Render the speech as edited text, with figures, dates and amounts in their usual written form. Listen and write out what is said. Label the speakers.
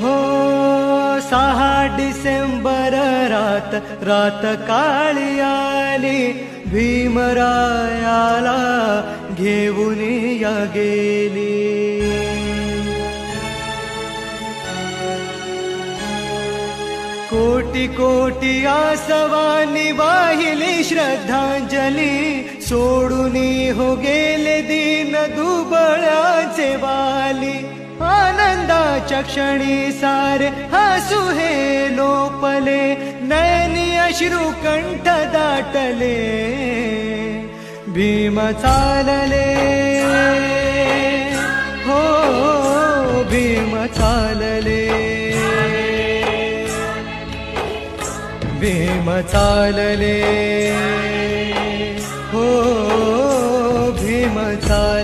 Speaker 1: हो 6 डिसेंबर रात काळी आली, भीमरायाला घेऊन या गेली. कोटी कोटी आसवानी वाहिली श्रद्धांजली, सोडून हो गेले दीन दुबळ्याचे वाली. आनंदाच्या क्षणी सारे हसू हे लोपले, नयनी अश्रू कंठ दाटले. भीम चालले, हो भीम चालले, भीम चालले, हो भीम चालले.